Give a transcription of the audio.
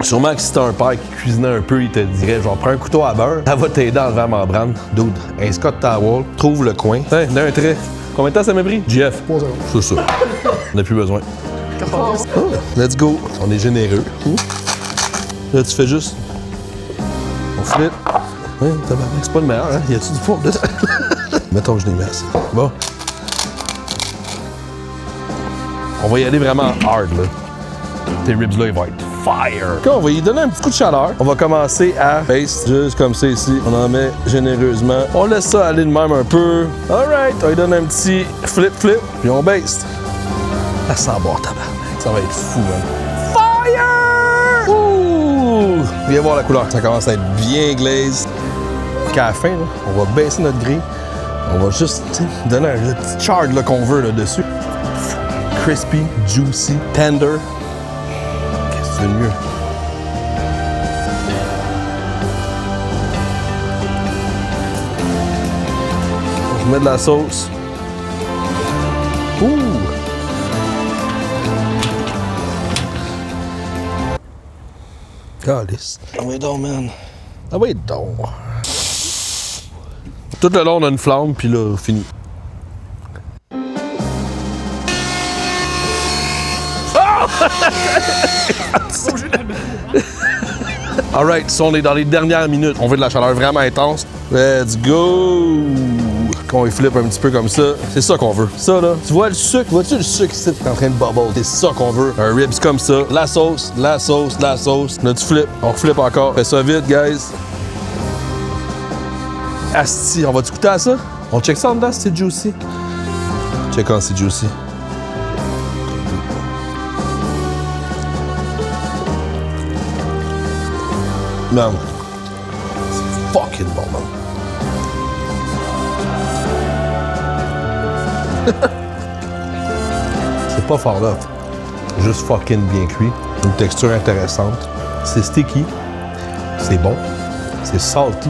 Sûrement que si t'as un père qui cuisinait un peu, il te dirait genre prends un couteau à beurre, ça va t'aider à enlever la membrane. Dude, un Scott Towel, trouve le coin. Tiens, d'un trait. Combien de temps ça m'a pris? JF. 3 secondes. C'est ça. On n'a plus besoin. Oh, let's go. On est généreux. Là, tu fais juste. On flippe. Ouais, c'est pas le meilleur, hein? Y a-tu du fond dedans? Mettons que je les mets assez. Bon. On va y aller vraiment hard, là. Tes ribs là, ils vont être fire. OK, on va y donner un petit coup de chaleur. On va commencer à baste, juste comme ça ici. On en met généreusement. On laisse ça aller de même un peu. Alright, on lui donne un petit flip, puis on baste. Ça sent bon, tabarnak. Ça va être fou, man. Fire! Ouh! Viens voir la couleur. Ça commence à être bien glaze. Qu'à la fin, là, on va baisser notre grille. On va juste donner le petit chard là, qu'on veut là, dessus. Crispy, juicy, tender. Qu'est-ce que tu veux de mieux? Je mets de la sauce. Ouh! Calice. Ah oui, donc, man. Ah oui, donc. Tout le long, on a une flamme, puis là, fini. Alright, so on est dans les dernières minutes. On veut de la chaleur vraiment intense. Let's go! Quand on flippe un petit peu comme ça, c'est ça qu'on veut. Ça là, tu vois le sucre, vois-tu le sucre ici qui est en train de bubble? C'est ça qu'on veut. Un ribs comme ça. La sauce, la sauce, la sauce. Là, tu flippes. On reflippe encore. Fais ça vite, guys. Asti, on va-tu goûter à ça? On check ça en dedans si c'est juicy. Check quand c'est juicy. Man, c'est fucking bon, man. C'est pas fort là. Juste fucking bien cuit. Une texture intéressante. C'est sticky. C'est bon. C'est salty.